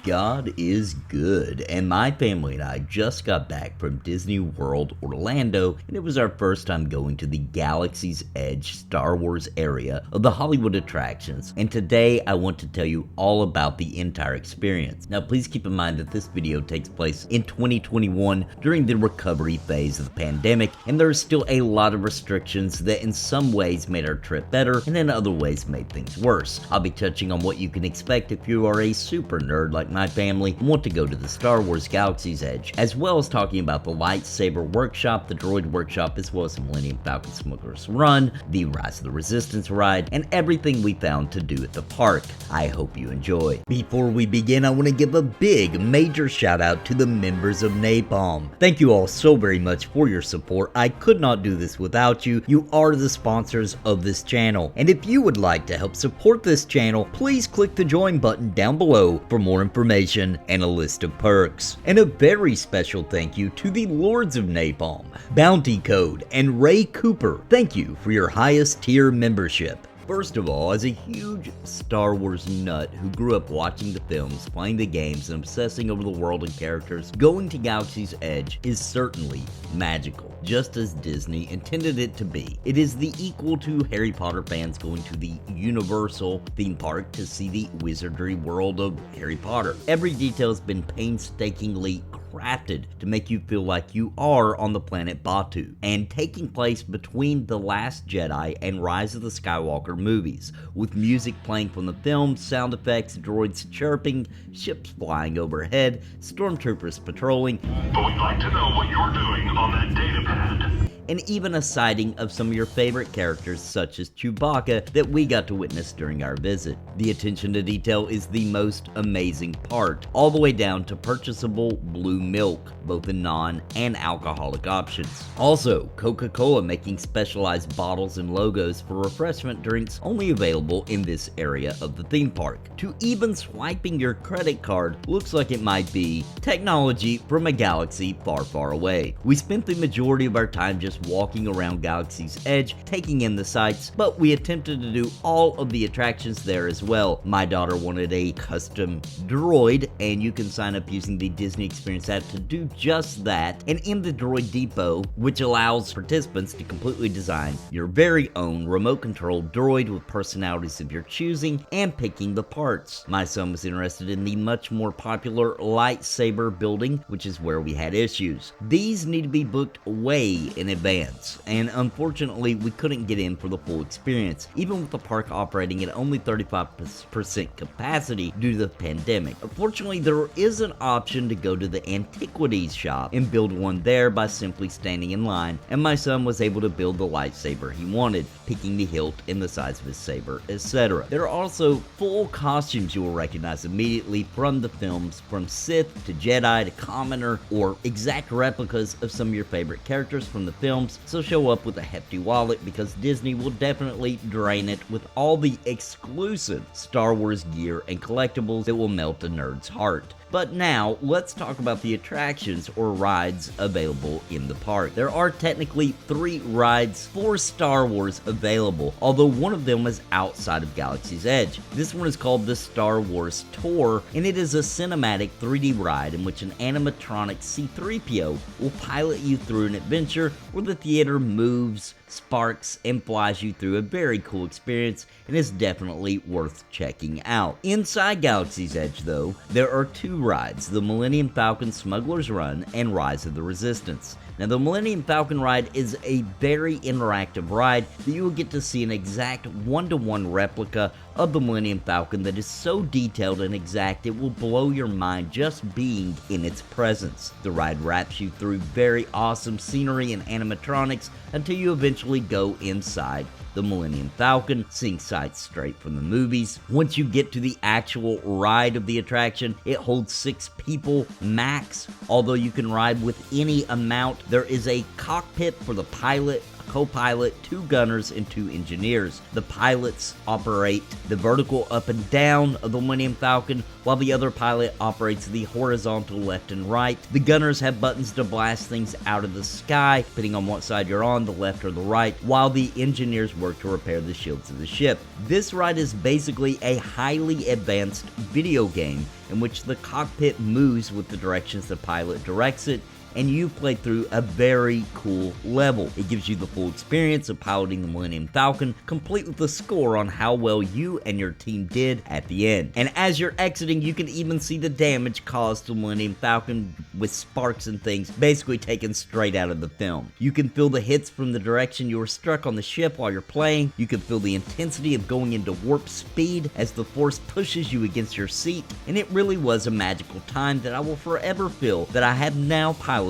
God is good, and my family and I just got back from Disney World Orlando, and it was our first time going to the Galaxy's Edge Star Wars area of the Hollywood attractions, and today I want to tell you all about the entire experience. Now please keep in mind that this video takes place in 2021 during the recovery phase of the pandemic, and there are still a lot of restrictions that in some ways made our trip better and in other ways made things worse. I'll be touching on what you can expect if you are a super nerd like my family and want to go to the Star Wars Galaxy's Edge, as well as talking about the Light Saber workshop, the Droid workshop, as well as the Millennium Falcon Smuggler's Run, the Rise of the Resistance ride, and everything we found to do at the park. I hope you enjoy. Before we begin, I want to give a big, major shout out to the members of Napalm. Thank you all so very much for your support. I could not do this without you. You are the sponsors of this channel. And if you would like to help support this channel, please click the join button down below for more information and a list of perks. And a very special thank you to the Lords of Napalm, Bounty Code, and Ray Cooper. Thank you for your highest tier membership. First of all, as a huge Star Wars nut who grew up watching the films, playing the games, and obsessing over the world and characters, going to Galaxy's Edge is certainly magical, just as Disney intended it to be. It is the equal to Harry Potter fans going to the Universal theme park to see the wizardry world of Harry Potter. Every detail has been painstakingly crafted to make you feel like you are on the planet Batuu, and taking place between The Last Jedi and Rise of the Skywalker movies, with music playing from the film, sound effects, droids chirping, ships flying overhead, stormtroopers patrolling, but we'd like to know what you're doing on that data pad. And even a sighting of some of your favorite characters such as Chewbacca that we got to witness during our visit. The attention to detail is the most amazing part, all the way down to purchasable blue milk, both in non and alcoholic options. Also, Coca-Cola making specialized bottles and logos for refreshment drinks only available in this area of the theme park. To even swiping your credit card looks like it might be technology from a galaxy far, far away. We spent the majority of our time just walking around Galaxy's Edge, taking in the sights, but we attempted to do all of the attractions there as well. My daughter wanted a custom droid, and you can sign up using the Disney Experience app to do just that. And in the Droid Depot, which allows participants to completely design your very own remote-controlled droid with personalities of your choosing and picking the parts. My son was interested in the much more popular Light Saber building, which is where we had issues. These need to be booked way in advance, and unfortunately we couldn't get in for the full experience, even with the park operating at only 35% capacity due to the pandemic. Unfortunately, there is an option to go to the antiquities shop and build one there by simply standing in line, and my son was able to build the lightsaber he wanted, picking the hilt and the size of his saber, etc. There are also full costumes you will recognize immediately from the films, from Sith to Jedi to commoner, or exact replicas of some of your favorite characters from the films, so show up with a hefty wallet because Disney will definitely drain it with all the exclusive Star Wars gear and collectibles that will melt a nerd's heart. But now, let's talk about the attractions or rides available in the park. There are technically 3 rides for Star Wars available, although one of them is outside of Galaxy's Edge. This one is called the Star Wars Tour, and it is a cinematic 3D ride in which an animatronic C-3PO will pilot you through an adventure where the theater moves, sparks, and flies you through a very cool experience, and is definitely worth checking out. Inside Galaxy's Edge, though, there are 2 rides, the Millennium Falcon Smuggler's Run and Rise of the Resistance. Now, the Millennium Falcon ride is a very interactive ride that you will get to see an exact one-to-one replica of the Millennium Falcon that is so detailed and exact it will blow your mind just being in its presence. The ride wraps you through very awesome scenery and animatronics until you eventually go inside the Millennium Falcon, seeing sights straight from the movies. Once you get to the actual ride of the attraction, it holds 6 people max, although you can ride with any amount. There is a cockpit for the pilot, a co-pilot, 2 gunners, and 2 engineers. The pilots operate the vertical up and down of the Millennium Falcon, while the other pilot operates the horizontal left and right. The gunners have buttons to blast things out of the sky, depending on what side you're on, the left or the right, while the engineers work to repair the shields of the ship. This ride is basically a highly advanced video game in which the cockpit moves with the directions the pilot directs it, and you play through a very cool level. It gives you the full experience of piloting the Millennium Falcon, complete with a score on how well you and your team did at the end. And as you're exiting, you can even see the damage caused to the Millennium Falcon with sparks and things basically taken straight out of the film. You can feel the hits from the direction you were struck on the ship while you're playing. You can feel the intensity of going into warp speed as the force pushes you against your seat, and it really was a magical time that I will forever feel that I have now piloted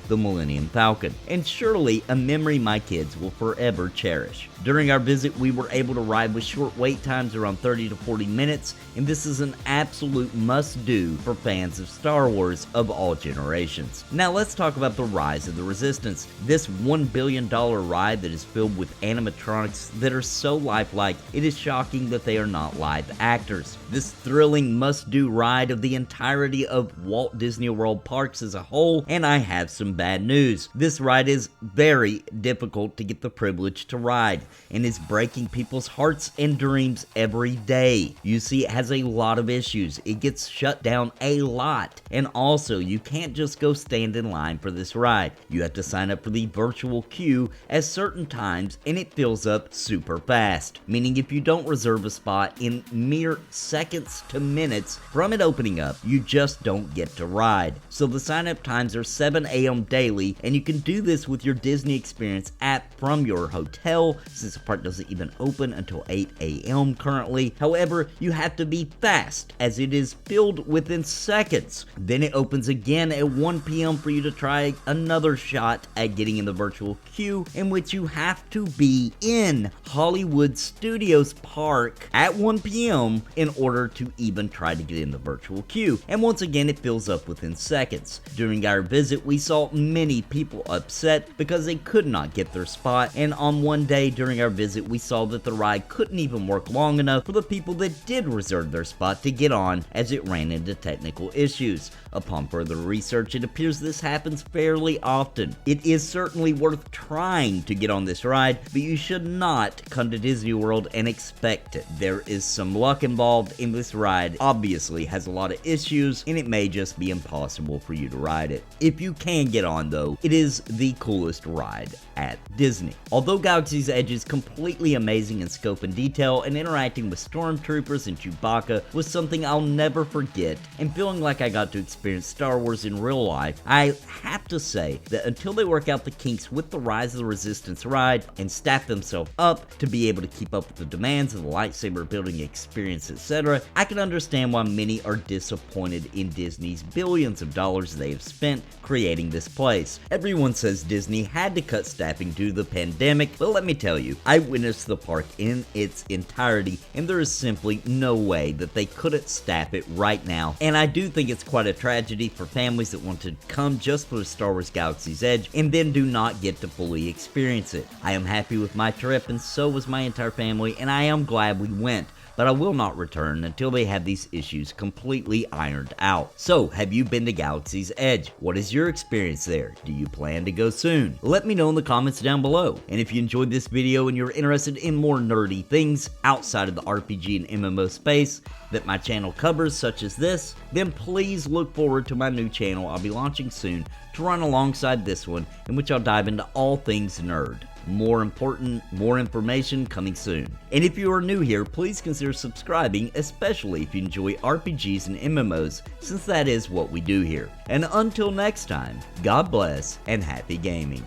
the Millennium Falcon, and surely a memory my kids will forever cherish. During our visit, we were able to ride with short wait times around 30 to 40 minutes, and this is an absolute must-do for fans of Star Wars of all generations. Now let's talk about the rise of the Resistance. This $1 billion ride that is filled with animatronics that are so lifelike, it is shocking that they are not live actors. This thrilling must-do ride of the entirety of Walt Disney World parks as a whole, and I have some bad news. This ride is very difficult to get the privilege to ride, and is breaking people's hearts and dreams every day. You see, it has a lot of issues. It gets shut down a lot, and also you can't just go stand in line for this ride. You have to sign up for the virtual queue at certain times, and it fills up super fast, meaning if you don't reserve a spot in mere seconds to minutes from it opening up, you just don't get to ride. So the sign up times are 7 a.m. daily, and you can do this with your Disney Experience app from your hotel, since the park doesn't even open until 8 a.m. currently. However, you have to be fast, as it is filled within seconds. Then it opens again at 1 p.m. for you to try another shot at getting in the virtual queue, in which you have to be in Hollywood Studios Park at 1 p.m. in order to even try to get in the virtual queue. And once again, it fills up within seconds. During our visit, we saw many people upset because they could not get their spot, and on one day during our visit, we saw that the ride couldn't even work long enough for the people that did reserve their spot to get on, as it ran into technical issues. Upon further research, it appears this happens fairly often. It is certainly worth trying to get on this ride, but you should not come to Disney World and expect it. There is some luck involved, and this ride obviously has a lot of issues, and it may just be impossible for you to ride it. If you can get on though, it is the coolest ride at Disney. Although Galaxy's Edge is completely amazing in scope and detail, and interacting with stormtroopers and Chewbacca was something I'll never forget, and feeling like I got to experience Star Wars in real life, I have to say that until they work out the kinks with the Rise of the Resistance ride and staff themselves up to be able to keep up with the demands of the Light Saber building experience, etc., I can understand why many are disappointed in Disney's billions of dollars they have spent creating this place. Everyone says Disney had to cut staffing due to the pandemic, but let me tell you, I witnessed the park in its entirety, and there is simply no way that they couldn't staff it right now. And I do think it's quite a tragedy for families that want to come just for Star Wars Galaxy's Edge and then do not get to fully experience it. I am happy with my trip, and so was my entire family, and I am glad we went. But I will not return until they have these issues completely ironed out. So, have you been to Galaxy's Edge? What is your experience there? Do you plan to go soon? Let me know in the comments down below. And if you enjoyed this video and you're interested in more nerdy things outside of the RPG and MMO space that my channel covers, such as this, then please look forward to my new channel I'll be launching soon to run alongside this one, in which I'll dive into all things nerd. More information coming soon. And if you are new here, please consider subscribing, especially if you enjoy RPGs and MMOs, since that is what we do here. And until next time, God bless and happy gaming.